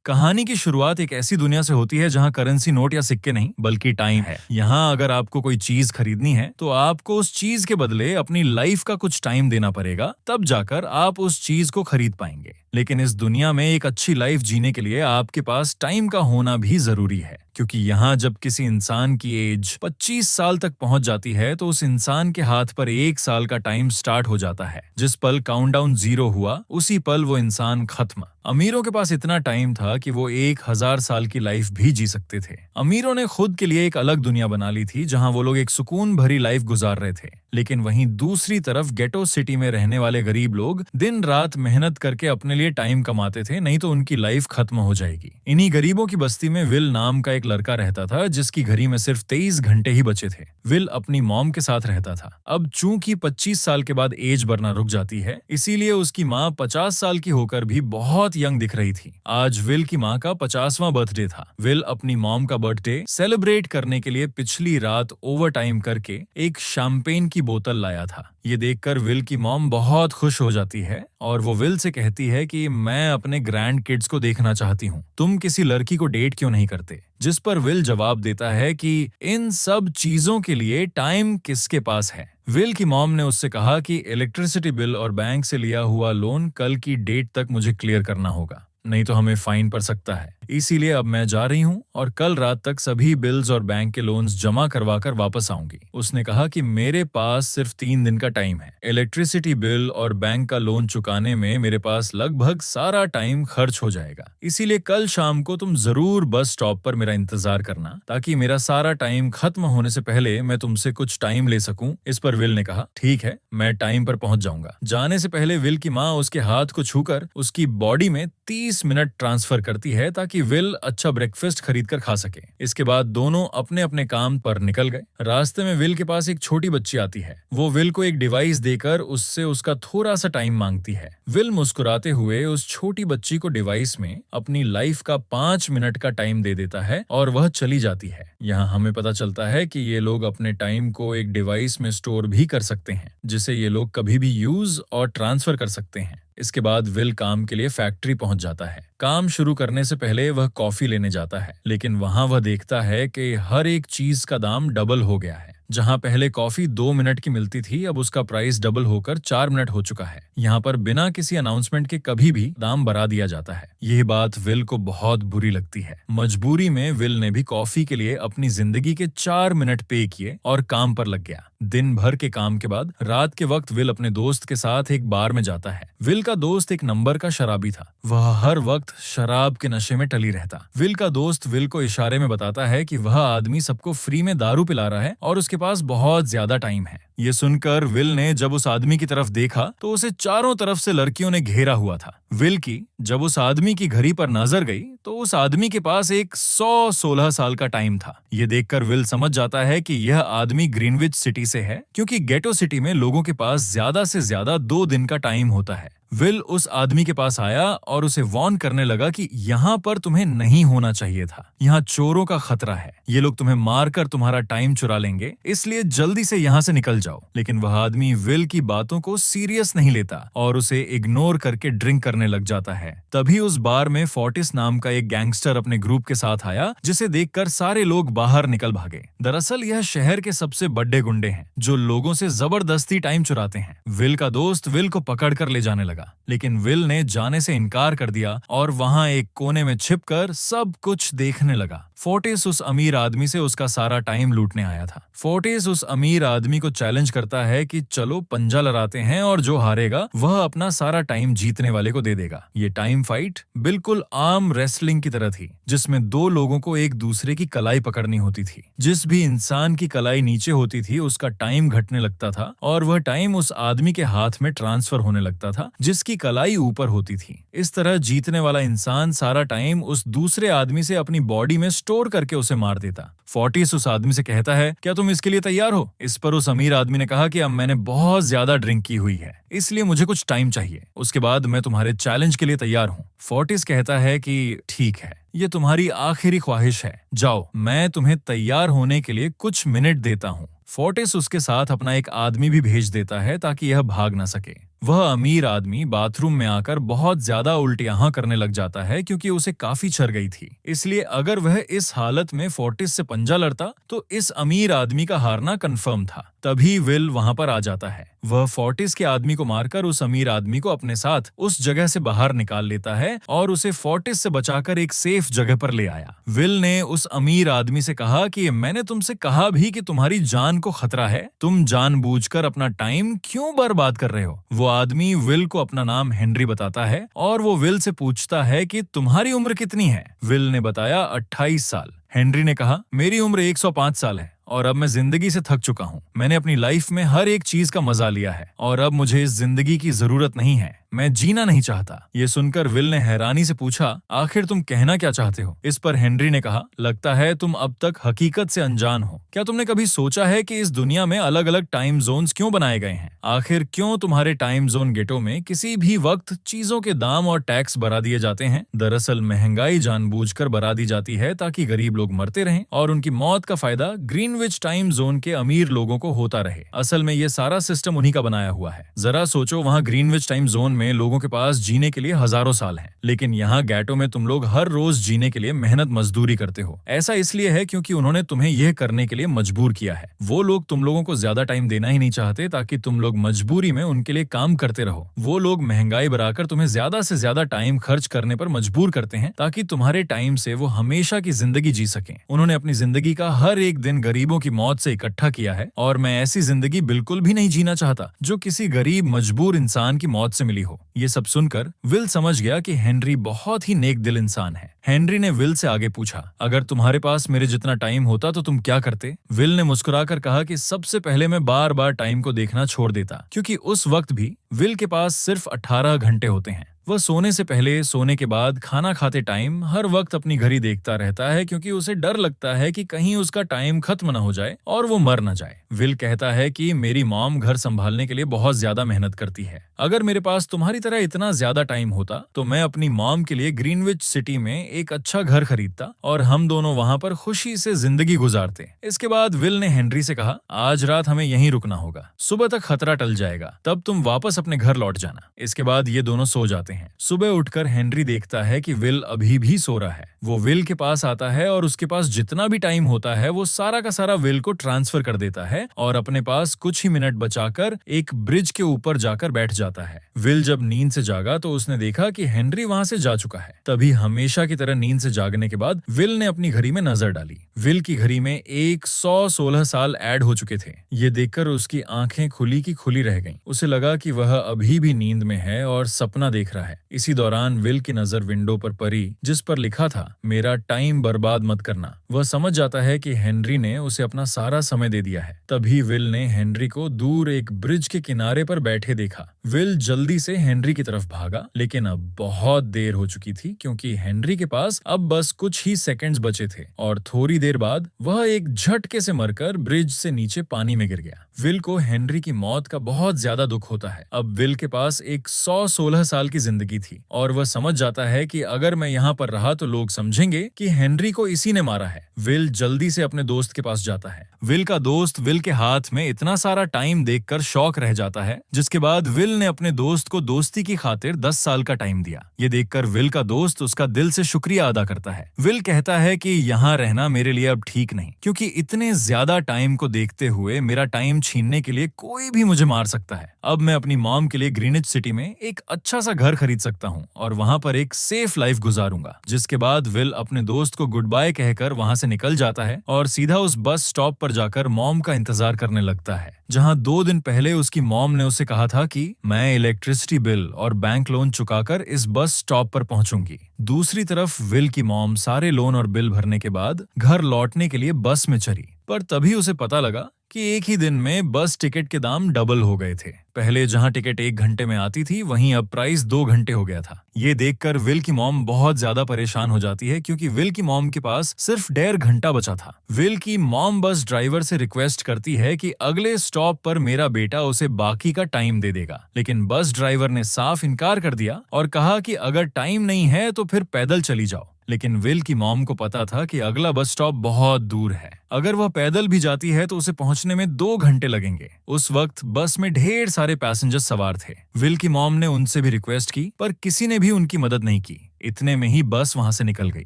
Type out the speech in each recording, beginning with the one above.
कहानी की शुरुआत एक ऐसी दुनिया से होती है जहां करेंसी नोट या सिक्के नहीं बल्कि टाइम है। यहाँ अगर आपको कोई चीज खरीदनी है तो आपको उस चीज के बदले अपनी लाइफ का कुछ टाइम देना पड़ेगा, तब जाकर आप उस चीज को खरीद पाएंगे। लेकिन इस दुनिया में एक अच्छी लाइफ जीने के लिए आपके पास टाइम का होना भी जरूरी है, क्योंकि यहाँ जब किसी इंसान की एज 25 साल तक पहुंच जाती है तो उस इंसान के हाथ पर 1 साल का टाइम स्टार्ट हो जाता है। जिस पल काउंटडाउन 0 हुआ उसी पल वो इंसान खत्म। अमीरों के पास इतना टाइम था कि वो 1000 साल की लाइफ भी जी सकते थे। अमीरों ने खुद के लिए एक अलग दुनिया बना ली थी जहां वो लोग एक सुकून भरी लाइफ गुजार रहे थे। लेकिन वहीं दूसरी तरफ गेटो सिटी में रहने वाले गरीब लोग दिन रात मेहनत करके अपने लिए टाइम कमाते थे, नहीं तो उनकी लाइफ खत्म हो जाएगी। इन्हीं गरीबों की बस्ती में विल नाम का एक लड़का रहता था जिसकी घड़ी में सिर्फ 23 घंटे ही बचे थे। विल अपनी मॉम के साथ रहता था। अब चूंकि 25 साल के बाद एज बढ़ना रुक जाती है, इसीलिए उसकी माँ 50 साल की होकर भी बहुत यंग दिख रही थी। आज विल की माँ का 50वां बर्थडे था। विल अपनी मॉम का बर्थडे सेलिब्रेट करने के लिए पिछली रात ओवर टाइम करके एक शैंपेन की बोतल लाया था। ये देखकर विल की मॉम बहुत खुश हो जाती है और वो विल से कहती है कि मैं अपने ग्रैंड किड्स को देखना चाहती हूँ, तुम किसी लड़की को डेट क्यों नहीं करते? जिस पर विल जवाब देता है कि इन सब चीजों के लिए टाइम किसके पास है। विल की मॉम ने उससे कहा कि इलेक्ट्रिसिटी बिल और बैंक से लिया हुआ लोन कल की डेट तक मुझे क्लियर करना होगा, नहीं तो हमें फाइन पड़ सकता है। इसीलिए अब मैं जा रही हूँ और कल रात तक सभी बिल्स और बैंक के लोन्स जमा करवा कर वापस आऊंगी। उसने कहा कि मेरे पास सिर्फ 3 दिन का टाइम है। इलेक्ट्रिसिटी बिल और बैंक का लोन चुकाने में मेरे पास लगभग सारा टाइम खर्च हो जाएगा। इसीलिए कल शाम को तुम जरूर बस स्टॉप पर मेरा इंतजार करना, ताकि मेरा सारा टाइम खत्म होने से पहले मैं तुमसे कुछ टाइम ले सकूं। इस पर विल ने कहा, ठीक है, मैं टाइम पर पहुंच जाऊंगा। जाने से पहले विल की माँ उसके हाथ को छूकर उसकी बॉडी में 30 मिनट ट्रांसफर करती है ताकि विल अच्छा ब्रेकफास्ट खरीद कर खा सके। इसके बाद दोनों अपने अपने काम पर निकल गए। रास्ते में विल के पास एक छोटी बच्ची आती है। वो विल को एक डिवाइस देकर उससे उसका थोड़ा सा टाइम मांगती है। विल मुस्कुराते हुए उस छोटी बच्ची को डिवाइस में अपनी लाइफ का 5 मिनट का टाइम दे देता है और वह चली जाती है। यहाँ हमें पता चलता है कि ये लोग अपने टाइम को एक डिवाइस में स्टोर भी कर सकते हैं, जिसे ये लोग कभी भी यूज और ट्रांसफर कर सकते हैं। इसके बाद विल काम के लिए फैक्ट्री पहुंच जाता है। काम शुरू करने से पहले वह कॉफी लेने जाता है, लेकिन वहां वह देखता है कि हर एक चीज का दाम डबल हो गया है। जहां पहले कॉफी 2 मिनट की मिलती थी, अब उसका प्राइस डबल होकर 4 मिनट हो चुका है। यहाँ पर बिना किसी अनाउंसमेंट के कभी भी दाम बढ़ा दिया जाता है। यह बात विल को बहुत बुरी लगती है। मजबूरी में विल ने भी कॉफी के लिए अपनी जिंदगी के 4 मिनट पे किए और काम पर लग गया। दिन भर के काम के बाद रात के वक्त विल अपने दोस्त के साथ एक बार में जाता है। विल का दोस्त एक नंबर का शराबी था। वह हर वक्त शराब के नशे में टली रहता। विल का दोस्त विल को इशारे में बताता है कि वह आदमी सबको फ्री में दारू पिला रहा है और उसके पास बहुत ज्यादा टाइम है। ये सुनकर विल ने जब उस आदमी की तरफ देखा तो उसे चारों तरफ से लड़कियों ने घेरा हुआ था। विल की जब उस आदमी की घड़ी पर नजर गई तो उस आदमी के पास एक 116 साल का टाइम था। ये देखकर विल समझ जाता है कि यह आदमी ग्रीनविच सिटी से है, क्योंकि गेटो सिटी में लोगों के पास ज्यादा से ज्यादा 2 दिन का टाइम होता है। विल उस आदमी के पास आया और उसे वार्न करने लगा कि यहाँ पर तुम्हें नहीं होना चाहिए था। यहाँ चोरों का खतरा है, ये लोग तुम्हें मारकर तुम्हारा टाइम चुरा लेंगे, इसलिए जल्दी से यहाँ से निकल जाओ। लेकिन वह आदमी विल की बातों को सीरियस नहीं लेता और उसे इग्नोर करके ड्रिंक करने लग जाता है। तभी उस बार में फोर्टिस नाम का एक गैंगस्टर अपने ग्रुप के साथ आया, जिसे देखकर सारे लोग बाहर निकल भागे। दरअसल यह शहर के सबसे बड़े गुंडे हैं जो लोगों से जबरदस्ती टाइम चुराते हैं। विल का दोस्त विल को पकड़कर ले जाने लगा, लेकिन विल ने जाने से इनकार कर दिया और वहां एक कोने में छिपकर सब कुछ देखने लगा। फोर्टिस उस अमीर आदमी से उसका सारा टाइम लूटने आया था। फोर्टिस उस अमीर आदमी को चैलेंज करता है कि चलो पंजा लड़ाते हैं और जो हारेगा वह अपना सारा टाइम जीतने वाले को दे देगा। ये टाइम फाइट बिल्कुल आम रेसलिंग की तरह थी, जिसमें 2 लोगों को एक दूसरे की कलाई पकड़नी होती थी। जिस भी इंसान की कलाई नीचे होती थी उसका टाइम घटने लगता था और वह टाइम उस आदमी के हाथ में ट्रांसफर होने लगता था जिसकी कलाई ऊपर होती थी। इस तरह जीतने वाला इंसान सारा टाइम उस दूसरे आदमी से अपनी बॉडी में स्टोर करके उसे मार देता। फोर्टिस उस आदमी से कहता है, क्या तुम इसके लिए तैयार हो? इस पर उस अमीर आदमी ने कहा कि अब मैंने बहुत ज्यादा ड्रिंक की हुई है, इसलिए मुझे कुछ टाइम चाहिए, उसके बाद मैं तुम्हारे चैलेंज के लिए तैयार हूँ। फोर्टिस कहता है कि ठीक है, ये तुम्हारी आखिरी ख्वाहिश है, जाओ, मैं तुम्हें तैयार होने के लिए कुछ मिनट देता हूँ। फोर्टिस उसके साथ अपना एक आदमी भी भेज देता है ताकि यह भाग न सके। वह अमीर आदमी बाथरूम में आकर बहुत ज्यादा उल्टियां करने लग जाता है क्योंकि उसे काफी चढ़ गई थी। इसलिए अगर वह इस हालत में फोर्टिस से पंजा लड़ता तो इस अमीर आदमी का हारना कंफर्म था। तभी विल वहां पर आ जाता है। वह फोर्टिस के आदमी को मारकर उस अमीर आदमी को अपने साथ उस जगह से बाहर निकाल लेता है और उसे फोर्टिस से बचाकर एक सेफ जगह पर ले आया। विल ने उस अमीर आदमी से कहा कि मैंने तुमसे कहा भी कि तुम्हारी जान को खतरा है, तुम जानबूझकर अपना टाइम क्यों बर्बाद कर रहे हो। वो आदमी विल को अपना नाम हेनरी बताता है और वो विल से पूछता है कि तुम्हारी उम्र कितनी है। विल ने बताया 28 साल। हेनरी ने कहा मेरी उम्र 105 साल है और अब मैं जिंदगी से थक चुका हूँ। मैंने अपनी लाइफ में हर एक चीज का मजा लिया है और अब मुझे इस जिंदगी की जरूरत नहीं है, मैं जीना नहीं चाहता। ये सुनकर विल ने हैरानी से पूछा आखिर तुम कहना क्या चाहते हो। इस पर हेनरी ने कहा लगता है तुम अब तक हकीकत से अनजान हो। क्या तुमने कभी सोचा है कि इस दुनिया में अलग अलग टाइम जोन्स क्यों बनाए गए हैं? आखिर क्यों तुम्हारे टाइम जोन गेटो में किसी भी वक्त चीजों के दाम और टैक्स बढ़ा दिए जाते हैं? दरअसल महंगाई जानबूझकर बढ़ा दी जाती है ताकि गरीब लोग मरते रहें और उनकी मौत का फायदा ग्रीनविच टाइम जोन के अमीर लोगों को होता रहे। असल में ये सारा सिस्टम उन्हीं का बनाया हुआ है। जरा सोचो, वहाँ ग्रीनविच टाइम जोन में लोगों के पास जीने के लिए हजारों साल हैं, लेकिन यहाँ गैटो में तुम लोग हर रोज जीने के लिए मेहनत मजदूरी करते हो। ऐसा इसलिए है क्योंकि उन्होंने तुम्हें यह करने के लिए मजबूर किया है। वो लोग तुम लोगों को ज्यादा टाइम देना ही नहीं चाहते ताकि तुम लोग मजबूरी में उनके लिए काम करते रहो। वो लोग महंगाई बढ़ाकर तुम्हें ज्यादा से ज्यादा टाइम खर्च करने पर मजबूर करते हैं ताकि तुम्हारे टाइम से वो हमेशा की जिंदगी जी सकें। उन्होंने अपनी जिंदगी का हर एक दिन गरीबों की मौत से इकट्ठा किया है और मैं ऐसी जिंदगी बिल्कुल भी नहीं जीना चाहता जो किसी गरीब मजबूर इंसान की मौत से मिली हो। ये सब सुनकर विल समझ गया कि हेनरी बहुत ही नेक दिल इंसान है। हेनरी ने विल से आगे पूछा अगर तुम्हारे पास मेरे जितना टाइम होता तो तुम क्या करते? विल ने मुस्कुराकर कहा कि सबसे पहले मैं बार बार टाइम को देखना छोड़ देता क्योंकि उस वक्त भी विल के पास सिर्फ 18 घंटे होते हैं। वह सोने से पहले, सोने के बाद, खाना खाते टाइम हर वक्त अपनी घड़ी देखता रहता है क्योंकि उसे डर लगता है कि कहीं उसका टाइम खत्म न हो जाए और वो मर न जाए। विल कहता है कि मेरी मॉम घर संभालने के लिए बहुत ज्यादा मेहनत करती है। अगर मेरे पास तुम्हारी तरह इतना ज्यादा टाइम होता तो मैं अपनी मॉम के लिए ग्रीनविच सिटी में एक अच्छा घर खरीदता और हम दोनों वहां पर खुशी से जिंदगी गुजारते। इसके बाद विल ने हेनरी से कहा आज रात हमें यहीं रुकना होगा, सुबह तक खतरा टल जाएगा, तब तुम वापस अपने घर लौट जाना। इसके बाद ये दोनों सो जाते हैं। सुबह उठकर हेनरी देखता है कि विल अभी भी सो रहा है। वो विल के पास आता है और उसके पास जितना भी टाइम होता है वो सारा का सारा विल को ट्रांसफर कर देता है और अपने पास कुछ ही मिनट बचाकर एक ब्रिज के ऊपर जाकर बैठ जाता है। विल जब नींद से जागा तो उसने देखा कि हेनरी वहां से जा चुका है। तभी हमेशा की तरह नींद से जागने के बाद विल ने अपनी घड़ी में नजर डाली। विल की घड़ी में 116 साल ऐड हो चुके थे। ये देखकर उसकी आंखें खुली की खुली रह गईं। उसे लगा कि वह अभी भी नींद में है और सपना देख रहा है। इसी दौरान विल की नजर विंडो पर पड़ी जिस पर लिखा था मेरा टाइम बर्बाद मत करना। वह समझ जाता है कि हेनरी ने उसे अपना सारा समय दे दिया है। तभी विल ने हेनरी को दूर एक ब्रिज के किनारे पर बैठे देखा। विल जल्दी से हेनरी की तरफ भागा, लेकिन अब बहुत देर हो चुकी थी क्योंकि हेनरी के पास अब बस कुछ ही सेकंड्स बचे थे और थोड़ी देर बाद वह एक झटके से मरकर ब्रिज से नीचे पानी में गिर गया। विल को हेनरी की मौत का बहुत ज्यादा दुख होता है। अब विल के पास एक 116 साल की जिंदगी थी और वह समझ जाता है कि अगर मैं यहाँ पर रहा तो लोग समझेंगे कि हेनरी को इसी ने मारा है। विल जल्दी से अपने दोस्त के पास जाता है। विल का दोस्त विल के हाथ में इतना सारा टाइम देखकर शॉक रह जाता है, जिसके बाद विल ने अपने दोस्त को दोस्ती की खातिर 10 साल का टाइम दिया। ये देखकर विल का दोस्त उसका दिल से शुक्रिया अदा करता है। विल कहता है कि यहाँ रहना मेरे लिए अब ठीक नहीं, क्योंकि इतने ज्यादा टाइम को देखते हुए मेरा टाइम छीनने के लिए कोई भी मुझे मार सकता है। अब मैं अपनी मॉम के लिए ग्रीनिच सिटी में एक अच्छा सा घर खरीद सकता हूँ और वहाँ पर एक सेफ लाइफ गुजारूंगा। जिसके बाद विल अपने दोस्त को गुड बाय कहकर वहाँ से निकल जाता है और सीधा उस बस स्टॉप पर जाकर मॉम का इंतजार करने लगता है, जहाँ 2 दिन पहले उसकी मॉम ने उसे कहा था कि मैं इलेक्ट्रिसिटी बिल और बैंक लोन चुकाकर इस बस स्टॉप पर पहुंचूंगी। दूसरी तरफ विल की मॉम सारे लोन और बिल भरने के बाद घर लौटने के लिए बस में चढ़ी, पर तभी उसे पता लगा कि एक ही दिन में बस टिकट के दाम डबल हो गए थे। पहले जहां टिकट 1 घंटे में आती थी वहीं अब प्राइस 2 घंटे हो गया था। ये देखकर विल की मॉम बहुत ज्यादा परेशान हो जाती है क्योंकि विल की मॉम के पास सिर्फ 1.5 घंटा बचा था। विल की मॉम बस ड्राइवर से रिक्वेस्ट करती है कि अगले स्टॉप पर मेरा बेटा उसे बाकी का टाइम दे देगा, लेकिन बस ड्राइवर ने साफ इनकार कर दिया और कहा कि अगर टाइम नहीं है तो फिर पैदल चली जाओ। लेकिन विल की मॉम को पता था कि अगला बस स्टॉप बहुत दूर है। अगर वह पैदल भी जाती है तो उसे पहुंचने में 2 घंटे लगेंगे। उस वक्त बस में ढेर सारे पैसेंजर्स सवार थे। विल की मॉम ने उनसे भी रिक्वेस्ट की, पर किसी ने भी उनकी मदद नहीं की। इतने में ही बस वहां से निकल गई।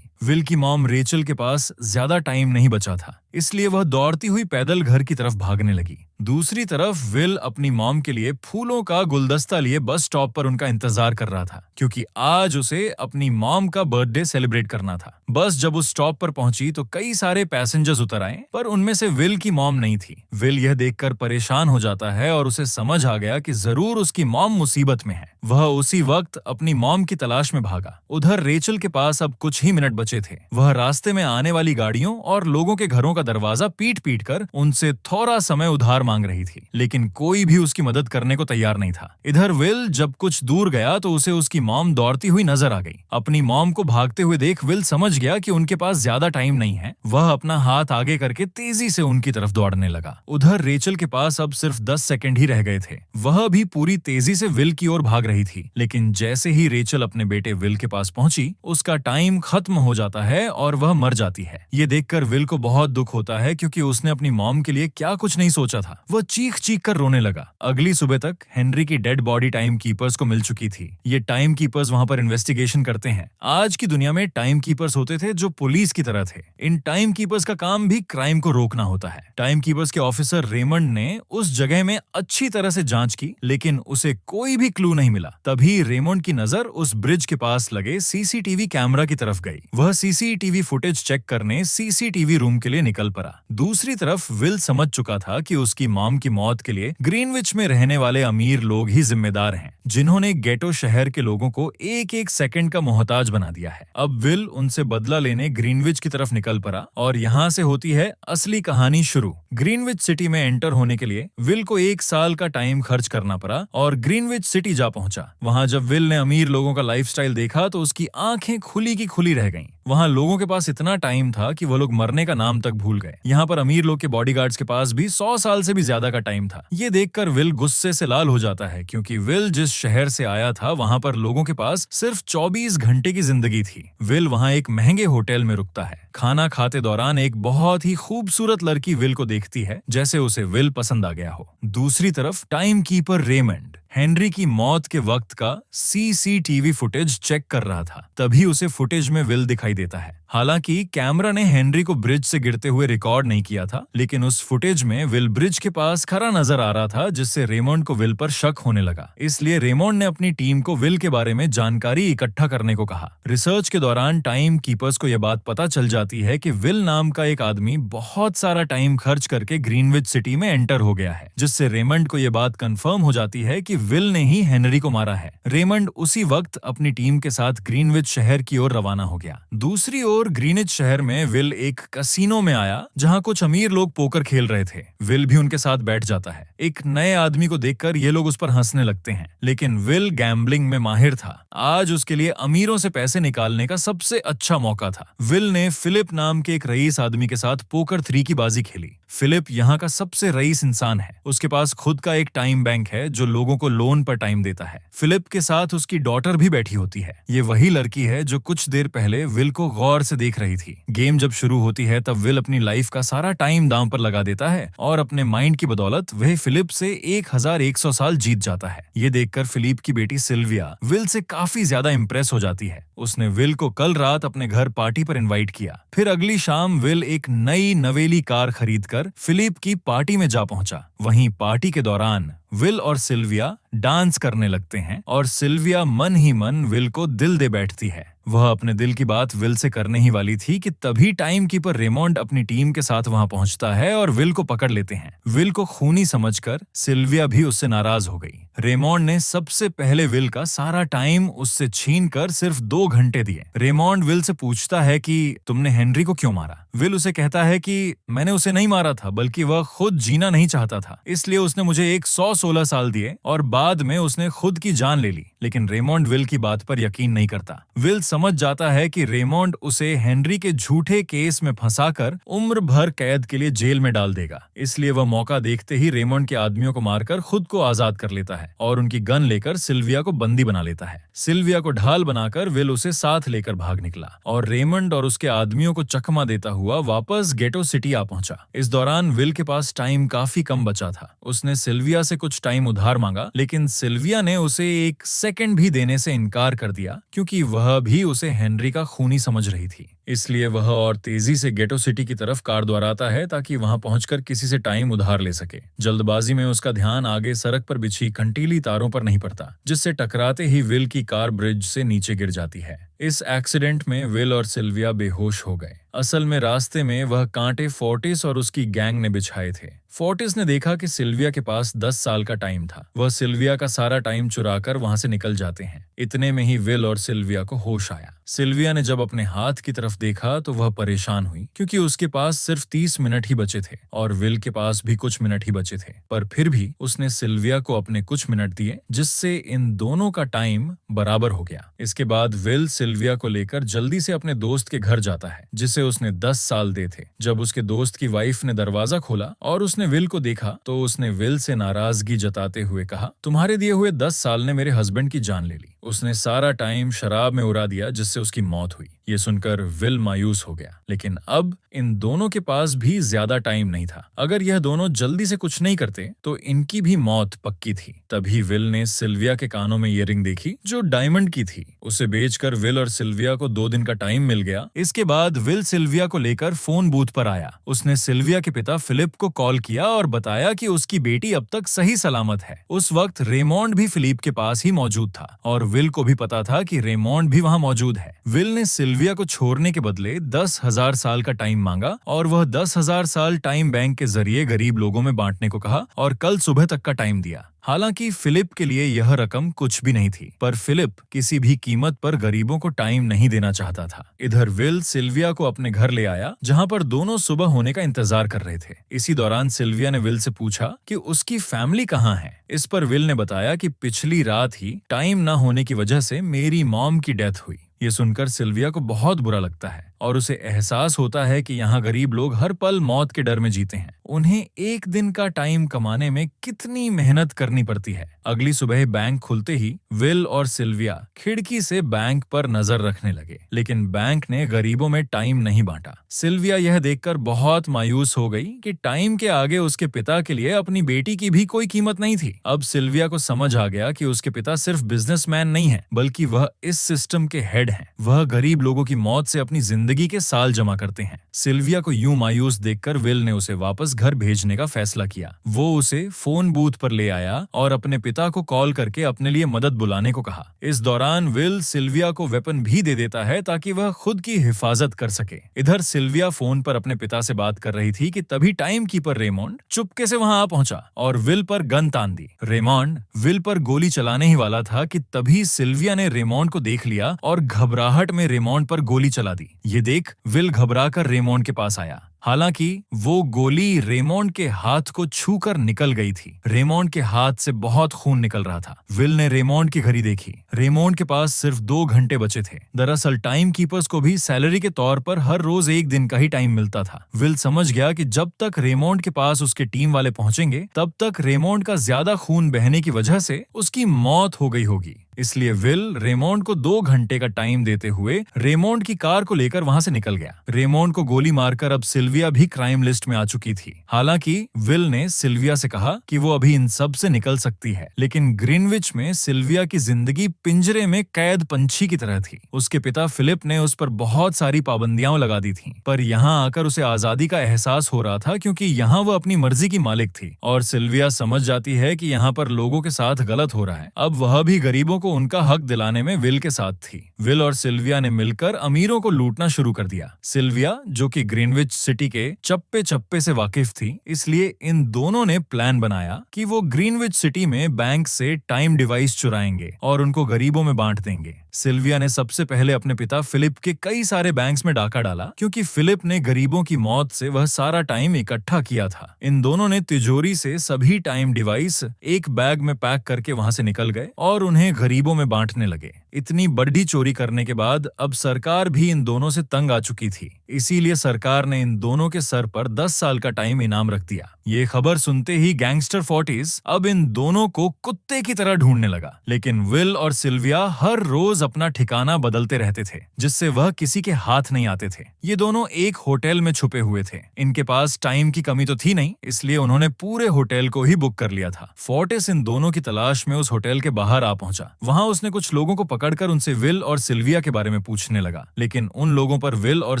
विल की मॉम रेचल के पास ज्यादा टाइम नहीं बचा था, इसलिए वह दौड़ती हुई पैदल घर की तरफ भागने लगी। दूसरी तरफ विल अपनी मॉम के लिए फूलों का गुलदस्ता लिए बस स्टॉप पर उनका इंतजार कर रहा था, क्योंकि आज उसे अपनी मॉम का बर्थडे सेलिब्रेट करना था। बस जब उस स्टॉप पर पहुंची तो कई सारे पैसेंजर्स उतर आए, पर उनमें से विल की मॉम नहीं थी। विल यह देखकर परेशान हो जाता है और उसे समझ आ गया कि जरूर उसकी मॉम मुसीबत में है। वह उसी वक्त अपनी मॉम की तलाश में भागा। उधर रेचल के पास अब कुछ ही मिनट बचे थे। वह रास्ते में आने वाली गाड़ियों और लोगों के घरों का दरवाजा पीट पीट कर उनसे थोड़ा समय उधार मांग रही थी, लेकिन कोई भी उसकी मदद करने को तैयार नहीं था। इधर विल जब कुछ दूर गया तो उसे उसकी मॉम दौड़ती हुई नजर आ गई। अपनी मॉम को भागते हुए देख विल समझ गया कि उनके पास ज्यादा टाइम नहीं है। वह अपना हाथ आगे करके तेजी से उनकी तरफ दौड़ने लगा। उधर रेचल के पास अब सिर्फ 10 सेकंड ही रह गए थे। वह भी पूरी तेजी से विल की ओर भाग रही थी, लेकिन जैसे ही रेचल अपने बेटे विल के पास पहुंची, उसका टाइम खत्म हो जाता है और वह मर जाती है। ये देखकर विल को बहुत दुख होता है, क्योंकि उसने अपनी मॉम के लिए क्या कुछ नहीं सोचा था। वह चीख चीख कर रोने लगा। अगली सुबह तक हेनरी की डेड बॉडी टाइम कीपर्स को मिल चुकी थी। ये टाइम कीपर्स वहां पर इन्वेस्टिगेशन करते हैं। आज की दुनिया में टाइम कीपर्स होते थे जो पुलिस की तरह थे। इन टाइम कीपर्स का काम भी क्राइम को रोकना होता है। टाइम कीपर्स के ऑफिसर रेमंड ने उस जगह में अच्छी तरह से जांच की, लेकिन उसे कोई भी क्लू नहीं मिला। तभी रेमंड की नजर उस ब्रिज के पास लगे सीसीटीवी कैमरा की तरफ गई। वह सीसीटीवी फुटेज चेक करने सीसीटीवी रूम के लिए निकल पड़ा। दूसरी तरफ विल समझ चुका था कि उसकी मॉम की मौत के लिए ग्रीनविच में रहने वाले अमीर लोग ही जिम्मेदार हैं, जिन्होंने गेटो शहर के लोगों को एक एक सेकंड का मोहताज बना दिया है। अब विल उनसे बदला लेने ग्रीनविच की तरफ निकल पड़ा और यहाँ से होती है असली कहानी शुरू। ग्रीनविच सिटी में एंटर होने के लिए विल को 1 साल का टाइम खर्च करना पड़ा और ग्रीनविच सिटी जा पहुंचा। वहां जब विल ने अमीर लोगों का लाइफस्टाइल देखा तो उसकी आंखें खुली की खुली रह गईं। वहां लोगों के पास इतना टाइम था कि वो लोग मरने का नाम तक भूल गए। यहाँ पर अमीर लोग के बॉडीगार्ड्स के पास भी 100 साल से भी ज्यादा का टाइम था। ये देखकर विल गुस्से से लाल हो जाता है, क्योंकि विल जिस शहर से आया था वहां पर लोगों के पास सिर्फ 24 घंटे की जिंदगी थी। विल वहां एक महंगे होटल में रुकता है। खाना खाते दौरान एक बहुत ही खूबसूरत लड़की विल को देखती है, जैसे उसे विल पसंद आ गया हो। दूसरी तरफ टाइम कीपर रेमंड हेनरी की मौत के वक्त का सीसीटीवी फुटेज चेक कर रहा था। तभी उसे फुटेज में विल दिखाई देता है। हालांकि कैमरा ने हेनरी को ब्रिज से गिरते हुए रिकॉर्ड नहीं किया था, लेकिन उस फुटेज में विल ब्रिज के पास खड़ा नजर आ रहा था, जिससे रेमंड को विल पर शक होने लगा। इसलिए रेमंड ने अपनी टीम को विल के बारे में जानकारी इकट्ठा करने को कहा। रिसर्च के दौरान टाइम कीपर्स को यह बात पता चल जाती है कि विल नाम का एक आदमी बहुत सारा टाइम खर्च करके ग्रीनविच सिटी में एंटर हो गया है, जिससे रेमंड को यह बात कंफर्म हो जाती है कि विल ने ही हेनरी को मारा है। रेमंड उसी वक्त अपनी टीम के साथ ग्रीनविच शहर की ओर रवाना हो गया। दूसरी ओर ग्रीनविच शहर में विल एक कसिनो में आया, जहां कुछ अमीर लोग पोकर खेल रहे थे। विल भी उनके साथ बैठ जाता है। एक नए आदमी को देखकर ये लोग उस पर हंसने लगते हैं, लेकिन विल गैम्बलिंग में माहिर था। आज उसके लिए अमीरों से पैसे निकालने का सबसे अच्छा मौका था। विल ने फिलिप नाम के एक रईस आदमी के साथ पोकर 3 की बाजी खेली। फिलिप यहाँ का सबसे रईस इंसान है। उसके पास खुद का एक टाइम बैंक है जो लोगों को लोन पर टाइम देता है। फिलिप के साथ उसकी डॉटर भी बैठी होती है। ये वही लड़की है जो कुछ देर पहले विल को गौर से देख रही थी। गेम जब शुरू होती है तब विल अपनी लाइफ का सारा टाइम दांव पर लगा देता है और अपने माइंड की बदौलत वह फिलिप से 1100 साल जीत जाता है। ये देखकर फिलिप की बेटी सिल्विया विल से काफी ज्यादा इंप्रेस हो जाती है। उसने विल को कल रात अपने घर पार्टी पर इनवाइट किया। फिर अगली शाम विल एक नई नवेली कार खरीदकर फिलिप की पार्टी में जा पहुंचा। वहीं पार्टी के दौरान विल और सिल्विया डांस करने लगते हैं और सिल्विया मन ही मन विल को दिल दे बैठती है। वह अपने दिल की बात विल से करने ही वाली थी कि तभी टाइम कीपर रेमंड अपनी टीम के साथ वहां पहुंचता है और विल को पकड़ लेते हैं। विल को खूनी समझकर सिल्विया भी उससे नाराज हो गई। रेमंड ने सबसे पहले विल का सारा टाइम उससे छीनकर सिर्फ 2 घंटे दिए। रेमंड विल से पूछता है कि तुमने हेनरी को क्यों मारा? विल उसे कहता है कि मैंने उसे नहीं मारा था, बल्कि वह खुद जीना नहीं चाहता था, इसलिए उसने मुझे 116 साल दिए और बाद में उसने खुद की जान ले ली। लेकिन रेमोंड विल की बात पर यकीन नहीं करता। विल समझ जाता है कि रेमोंड उसे हेनरी के झूठे केस में फंसाकर उम्र भर कैद के लिए जेल में डाल देगा, इसलिए वह मौका देखते ही रेमोंड के आदमियों को मारकर खुद को आजाद कर लेता है और उनकी गन लेकर सिल्विया को बंदी बना लेता है। सिल्विया को ढाल बनाकर विल उसे साथ लेकर भाग निकला और रेमंड और उसके आदमियों को चकमा देता हुआ वापस गेटो सिटी आ पहुंचा। इस दौरान विल के पास टाइम काफी कम बचा था। उसने सिल्विया से कुछ टाइम उधार मांगा, लेकिन सिल्विया ने उसे 1 सेकंड भी देने से इनकार कर दिया, क्योंकि वह भी उसे हेनरी का खूनी समझ रही थी। इसलिए वह और तेजी से गेटो सिटी की तरफ कार द्वाराता है ताकि वहां पहुंचकर किसी से टाइम उधार ले सके। जल्दबाजी में उसका ध्यान आगे सड़क पर बिछी कंटीली तारों पर नहीं पड़ता, जिससे टकराते ही विल की कार ब्रिज से नीचे गिर जाती है। इस एक्सीडेंट में विल और सिल्विया बेहोश हो गए। असल में रास्ते में वह कांटे फोर्टिस और उसकी गैंग ने बिछाए थे। फोर्टिस ने देखा कि सिल्विया के पास 10 साल का टाइम था। वह सिल्विया का सारा टाइम चुराकर वहां से निकल जाते हैं। इतने में ही विल और सिल्विया को होश आया। सिल्विया ने जब अपने हाथ की तरफ देखा तो वह परेशान हुई, क्योंकि उसके पास सिर्फ 30 मिनट ही बचे थे और विल के पास भी कुछ मिनट ही बचे थे। पर फिर भी उसने सिल्विया को अपने कुछ मिनट दिए, जिससे इन दोनों का टाइम बराबर हो गया। इसके बाद विल सिल्विया को लेकर जल्दी से अपने दोस्त के घर जाता है, जिसे उसने 10 साल दे थे। जब उसके दोस्त की वाइफ ने दरवाजा खोला और उसने विल को देखा तो उसने विल से नाराजगी जताते हुए कहा, तुम्हारे दिए हुए 10 साल ने मेरे हस्बैंड की जान ले ली। उसने सारा टाइम शराब में उड़ा दिया, जिससे उसकी मौत हुई। ये सुनकर विल मायूस हो गया, लेकिन अब इन दोनों के पास भी ज्यादा टाइम नहीं था। अगर यह दोनों जल्दी से कुछ नहीं करते तो इनकी भी मौत पक्की थी। तभी विल ने सिल्विया के कानों में ईयरिंग देखी, जो डायमंड की थी। उसे बेचकर विल और सिल्विया को 2 दिन का टाइम मिल गया। इसके बाद विल सिल्विया को लेकर फोन बूथ पर आया। उसने सिल्विया के पिता फिलिप को कॉल किया और बताया कि उसकी बेटी अब तक सही सलामत है। उस वक्त रेमोंड भी फिलिप के पास ही मौजूद था और विल को भी पता था कि रेमोंड भी वहां मौजूद है। विल ने सिल्विया को छोड़ने के बदले 10,000 साल का टाइम मांगा और वह 10,000 साल टाइम बैंक के जरिए गरीब लोगों में बांटने को कहा और कल सुबह तक का टाइम दिया। हालांकि फिलिप के लिए यह रकम कुछ भी नहीं थी, पर फिलिप किसी भी कीमत पर गरीबों को टाइम नहीं देना चाहता था। इधर विल सिल्विया को अपने घर ले आया, जहां पर दोनों सुबह होने का इंतजार कर रहे थे। इसी दौरान सिल्विया ने विल से पूछा कि उसकी फैमिली कहाँ है। इस पर विल ने बताया कि पिछली रात ही टाइम न होने की वजह से मेरी मॉम की डेथ हुई। ये सुनकर सिल्विया को बहुत बुरा लगता है और उसे एहसास होता है कि यहाँ गरीब लोग हर पल मौत के डर में जीते हैं। उन्हें एक दिन का टाइम कमाने में कितनी मेहनत करनी पड़ती है। अगली सुबह बैंक खुलते ही विल और सिल्विया खिड़की से बैंक पर नजर रखने लगे, लेकिन बैंक ने गरीबों में टाइम नहीं बांटा। सिल्विया यह देखकर बहुत मायूस हो गई कि टाइम के आगे उसके पिता के लिए अपनी बेटी की भी कोई कीमत नहीं थी। अब सिल्विया को समझ आ गया कि उसके पिता सिर्फ बिजनेसमैन नहीं है, बल्कि वह इस सिस्टम के हेड हैं। वह गरीब लोगों की मौत से अपनी जिंदगी के साल जमा करते हैं। सिल्विया को यूं मायूस देखकर विल ने उसे वापस घर भेजने का फैसला किया। वो उसे फोन बूथ पर ले आया और अपने पिता को कॉल करके अपने लिए मदद बुलाने को कहा। इस दौरान विल सिल्विया को वेपन भी दे देता है ताकि वह खुद की हिफाजत कर सके। इधर सिल्विया फोन पर अपने पिता से बात कर रही थी कि तभी टाइम कीपर रेमोंड चुपके से वहां आ पहुंचा और विल पर गन तान दी। रेमोंड विल पर गोली चलाने ही वाला था कि तभी सिल्विया ने रेमोंड को देख लिया और घबराहट में रेमोंड पर गोली चला दी। ये देख विल घबराकर रेमोंड के पास आया। हालांकि वो गोली रेमोंड के हाथ को छूकर निकल गई थी। रेमोंड के हाथ से बहुत खून निकल रहा था। विल ने रेमोंड की घड़ी देखी। रेमोंड के पास सिर्फ 2 घंटे बचे थे। दरअसल टाइम कीपर्स को भी सैलरी के तौर पर हर रोज 1 दिन का ही टाइम मिलता था। विल समझ गया कि जब तक रेमोंड के पास उसके टीम वाले पहुंचेंगे, तब तक रेमोंड का ज्यादा खून बहने की वजह से उसकी मौत हो गई होगी। इसलिए विल रेमोंड को 2 घंटे का टाइम देते हुए रेमोंड की कार को लेकर वहां से निकल गया। रेमोंड को गोली मारकर अब सिल्विया भी क्राइम लिस्ट में आ चुकी थी। हालांकि विल ने सिल्विया से कहा कि वो अभी इन सब से निकल सकती है, लेकिन ग्रीनविच में सिल्विया की जिंदगी पिंजरे में कैद पंछी की तरह थी। उसके पिता फिलिप ने उस पर बहुत सारी पाबंदियां लगा दी थी, पर यहाँ आकर उसे आजादी का एहसास हो रहा था, क्योंकि यहाँ वो अपनी मर्जी की मालिक थी। और सिल्विया समझ जाती है कि यहाँ पर लोगों के साथ गलत हो रहा है। अब वह भी गरीबों को उनका हक दिलाने में विल के साथ थी। विल और सिल्विया ने मिलकर अमीरों को लूटना शुरू कर दिया। सिल्विया, जो कि ग्रीनविच सिटी के चप्पे चप्पे से वाकिफ थी, इसलिए इन दोनों ने प्लान बनाया कि वो ग्रीनविच सिटी में बैंक से टाइम डिवाइस चुराएंगे और उनको गरीबों में बांट देंगे। सिल्विया ने सबसे पहले अपने पिता फिलिप के कई सारे बैंक्स में डाका डाला, क्योंकि फिलिप ने गरीबों की मौत से वह सारा टाइम इकट्ठा किया था। इन दोनों ने तिजोरी से सभी टाइम डिवाइस एक बैग में पैक करके वहां से निकल गए और उन्हें गरीबों में बांटने लगे। इतनी बड़ी चोरी करने के बाद अब सरकार भी इन दोनों से तंग आ चुकी थी, इसीलिए सरकार ने इन दोनों के सर पर 10 साल का टाइम इनाम रख दिया। ये खबर सुनते ही गैंगस्टर फोर्टिस अब इन दोनों को कुत्ते की तरह ढूंढने लगा, लेकिन विल और सिल्विया हर रोज अपना ठिकाना बदलते रहते थे, जिससे वह किसी के हाथ नहीं आते थे। ये दोनों एक होटल में छुपे हुए थे। इनके पास टाइम की कमी तो थी नहीं, इसलिए उन्होंने पूरे होटल को ही बुक कर लिया था। फोर्टिस इन दोनों की तलाश में उस होटल के बाहर आ पहुंचा। वहां उसने कुछ लोगों को पकड़कर उनसे विल और सिल्विया के बारे में पूछने लगा, लेकिन उन लोगों पर विल और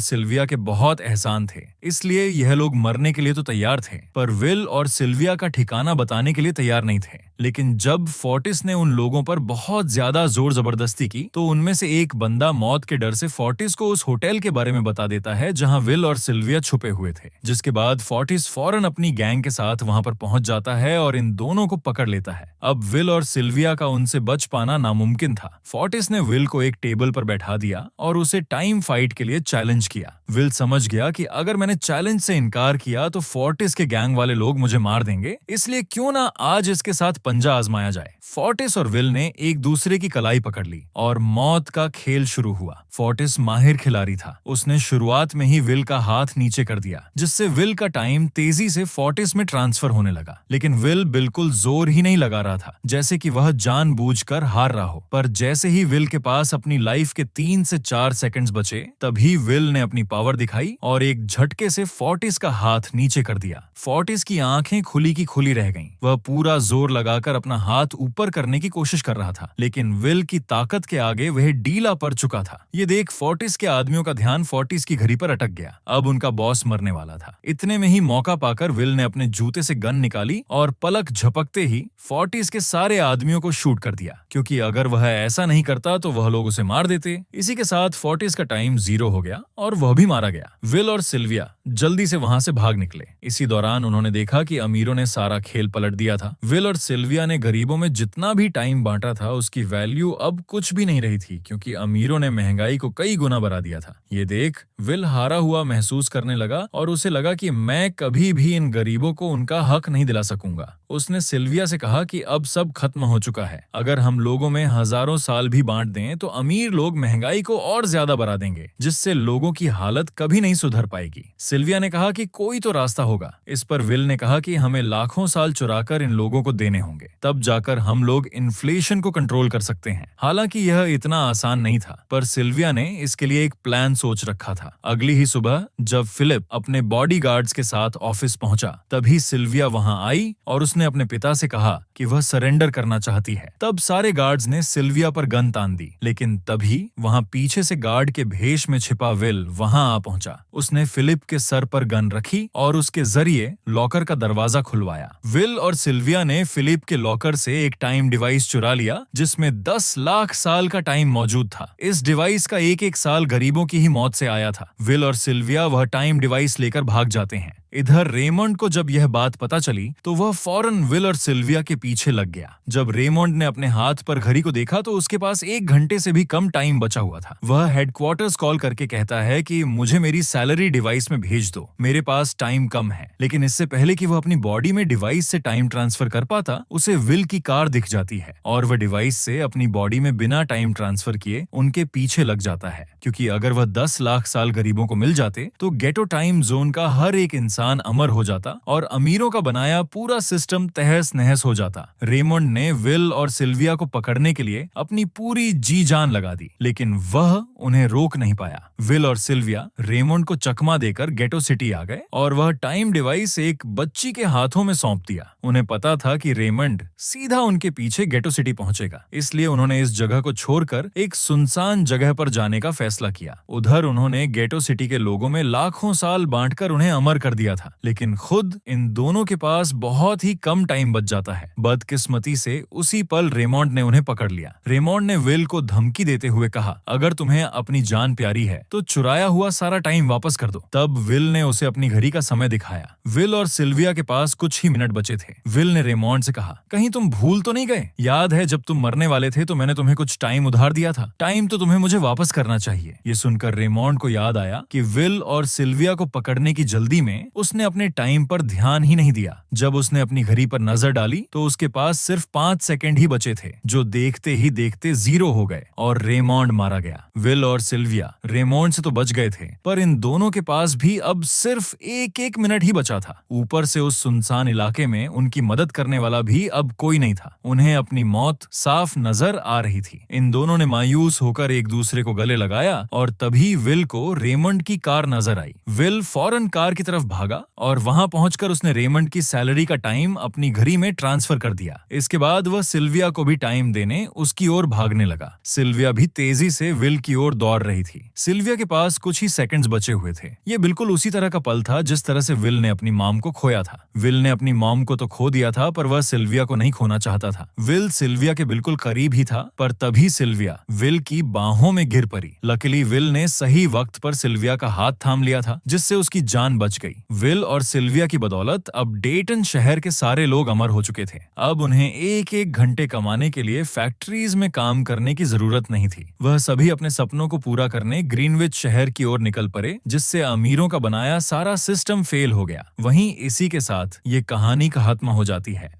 सिल्विया के बहुत एहसान थे, इसलिए यह लोग मरने के लिए तो तैयार थे, पर विल और सिल्विया का ठिकाना बताने के लिए तैयार नहीं थे। लेकिन जब फोर्टिस ने उन लोगों पर बहुत ज्यादा जोर जबरदस्ती की, तो उनमें से एक बंदा मौत के डर से फोर्टिस को उस होटल के बारे में बता देता है जहां विल और सिल्विया छुपे हुए थे। जिसके बाद फोर्टिस फौरन अपनी गैंग के साथ वहां पर पहुंच जाता है और इन दोनों को पकड़ लेता है। अब विल और सिल्विया का उनसे बच पाना नामुमकिन था। फोर्टिस ने विल को एक टेबल पर बैठा दिया और उसे टाइम फाइट के लिए चैलेंज किया। विल समझ गया कि अगर मैंने चैलेंज से इनकार किया तो फोर्टिस के गैंग वाले लोग मुझे मार देंगे, इसलिए क्यों ना आज इसके साथ पंजा आजमाया जाए। फोर्टिस और विल ने एक दूसरे की कलाई पकड़ ली और मौत का खेल शुरू हुआ। फोर्टिस माहिर खिलाड़ी था। उसने शुरुआत में ही विल का हाथ नीचे कर दिया, जिससे विल का टाइम तेजी से फोर्टिस में ट्रांसफर होने लगा। लेकिन विल बिल्कुल जोर ही नहीं लगा रहा था, जैसे कि वह जानबूझकर हार रहा हो। पर जैसे ही विल के पास अपनी लाइफ के 3 से 4 सेकंड्स बचे, तभी विल ने अपनी पावर दिखाई और एक झटके से फोर्टिस का हाथ नीचे कर दिया। फोर्टिस की आंखें खुली की खुली रह गईं। वह पूरा जोर लगाकर अपना हाथ ऊपर करने की कोशिश कर रहा था, लेकिन विल की ताकत के आगे वह ढीला पड़ चुका था। ये देख फोर्टिस के आदमियों का ध्यान फोर्टिस की घड़ी पर अटक गया। अब उनका बॉस मरने वाला था। इतने में ही मौका पाकर विल ने अपने जूते से गन निकाली और पलक झपकते ही फोर्टिस के सारे आदमियों को शूट कर दिया, क्योंकि अगर वह ऐसा नहीं करता तो वह लोग उसे मार देते। इसी के साथ फोर्टिस का टाइम 0 हो गया और वह भी मारा गया। विल और सिल्विया जल्दी से वहां से भाग निकले। इसी दौरान उन्होंने देखा कि अमीरों ने सारा खेल पलट दिया था। विल और सिल्विया ने गरीबों में जितना भी टाइम बांटा था, उसकी वैल्यू अब कुछ भी नहीं रही थी, क्योंकि अमीरों ने महंगाई को कई गुना बढ़ा दिया था। ये देख विल हारा हुआ महसूस करने लगा और उसे लगा कि मैं कभी भी इन गरीबों को उनका हक नहीं दिला सकूंगा। उसने सिल्विया से कहा कि अब सब खत्म हो चुका है। अगर हम लोगों में हजारों साल भी बांट दें तो अमीर लोग महंगाई को और ज्यादा बढ़ा देंगे, जिससे लोगों की हालत कभी नहीं सुधर पाएगी। सिल्विया ने कहा कि कोई तो रास्ता होगा। इस पर विल ने कहा कि हमें लाखों साल चुराकर इन लोगों को देने होंगे, तब जाकर हम लोग इन्फ्लेशन को कंट्रोल कर सकते हैं। हालांकि यह इतना आसान नहीं था, पर सिल्विया ने इसके लिए एक प्लान सोच रखा था। अगली ही सुबह जब फिलिप अपने बॉडीगार्ड्स के साथ ऑफिस पहुंचा, तभी सिल्विया वहां आई और उसने अपने पिता से कहा कि वह सरेंडर करना चाहती है। तब सारे गार्ड्स ने सिल्विया पर गन तान दी, लेकिन तभी वहां पीछे से गार्ड के भेष में छिपा विल वहां आ पहुंचा। उसने फिलिप के सर पर गन रखी और उसके जरिए लॉकर का दरवाजा खुलवाया। विल और सिल्विया ने फिलिप के लॉकर से एक टाइम डिवाइस चुरा लिया, जिसमें 10 लाख साल का टाइम मौजूद था। इस डिवाइस का एक एक साल गरीबों की ही मौत से आया था। विल और सिल्विया वह टाइम डिवाइस लेकर भाग जाते हैं। इधर रेमंड को जब यह बात पता चली तो वह फौरन विल और सिल्विया के पीछे लग गया। जब रेमंड ने अपने हाथ पर घड़ी को देखा तो उसके पास 1 घंटे से भी कम टाइम बचा हुआ था। वह हेडक्वार्टर्स कॉल करके कहता है कि मुझे मेरी सैलरी डिवाइस में भेज दो, मेरे पास टाइम कम है। लेकिन इससे पहले कि वह अपनी बॉडी में डिवाइस से टाइम ट्रांसफर कर पाता, उसे विल की कार दिख जाती है और वह डिवाइस से अपनी बॉडी में बिना टाइम ट्रांसफर किए उनके पीछे लग जाता है, क्योंकि अगर वह 10 लाख साल गरीबों को मिल जाते तो गेटो टाइम जोन का हर एक इंसान अमर हो जाता और अमीरों का बनाया पूरा सिस्टम तहस नहस हो जाता। रेमंड ने विल और सिल्विया को पकड़ने के लिए अपनी पूरी जी जान लगा दी, लेकिन वह उन्हें रोक नहीं पाया। विल और सिल्विया रेमंड को चकमा देकर गेटो सिटी आ गए और वह टाइम डिवाइस एक बच्ची के हाथों में सौंप दिया। उन्हें पता था कि रेमंड सीधा उनके पीछे गेटो सिटी पहुंचेगा, इसलिए उन्होंने इस जगह को छोड़कर एक सुनसान जगह पर जाने का फैसला किया। उधर उन्होंने गेटो सिटी के लोगों में लाखों साल बांटकर उन्हें अमर कर दिया दिया था, लेकिन खुद इन दोनों के पास बहुत ही कम टाइम बच जाता है। बदकिस्मती से उसी पल रेमोंड ने उन्हें पकड़ लिया। रेमोंड ने विल को धमकी देते हुए कहा, अगर तुम्हें अपनी जान प्यारी है तो चुराया हुआ सारा टाइम वापस कर दो। तब विल ने उसे अपनी घड़ी का समय दिखाया। विल और सिल्विया के पास कुछ ही मिनट बचे थे। विल ने रेमोंड से कहा, कहीं तुम भूल तो नहीं गए? याद है जब तुम मरने वाले थे तो मैंने तुम्हें कुछ टाइम उधार दिया था। टाइम तो तुम्हें मुझे वापस करना चाहिए। ये सुनकर रेमोंड को याद आया कि विल और सिल्विया को पकड़ने की जल्दी में उसने अपने टाइम पर ध्यान ही नहीं दिया। जब उसने अपनी घड़ी पर नजर डाली तो उसके पास सिर्फ 5 सेकंड ही बचे थे, जो देखते ही देखते 0 हो गए और रेमोंड मारा गया। विल और सिल्विया रेमोंड से तो बच गए थे, पर इन दोनों के पास भी अब सिर्फ एक मिनट ही बचा था। ऊपर से उस सुनसान इलाके में उनकी मदद करने वाला भी अब कोई नहीं था। उन्हें अपनी मौत साफ नजर आ रही थी। इन दोनों ने मायूस होकर एक दूसरे को गले लगाया और तभी विल को रेमंड की कार नजर आई। विल फौरन कार की तरफ भागा और वहां पहुंचकर उसने रेमंड की सैलरी का टाइम अपनी घड़ी में ट्रांसफर कर दिया। इसके बाद वह सिल्विया को भी टाइम देने उसकी ओर भागने लगा। सिल्विया भी तेजी से विल की ओर दौड़ रही थी। सिल्विया के पास कुछ ही सेकंड्स बचे हुए थे। ये बिल्कुल उसी तरह का पल था जिस तरह से विल ने अपनी मॉम को खोया था। विल ने अपनी मॉम को तो खो दिया था, पर वह सिल्विया को नहीं खोना चाहता था। विल सिल्विया के बिल्कुल करीब ही था, पर तभी सिल्विया विल की बाहों में गिर पड़ी। लकीली विल ने सही वक्त पर सिल्विया का हाथ थाम लिया था, जिससे उसकी जान बच गई। विल और सिल्विया की बदौलत अब डेटन शहर के सारे लोग अमर हो चुके थे। अब उन्हें एक घंटे कमाने के लिए फैक्ट्रीज में काम करने की जरूरत नहीं थी। वह सभी अपने सपनों को पूरा करने ग्रीनविच शहर की ओर निकल पड़े, जिससे अमीरों का बनाया सारा सिस्टम फेल हो गया। वहीं इसी के साथ ये कहानी का खात्मा हो जाती है।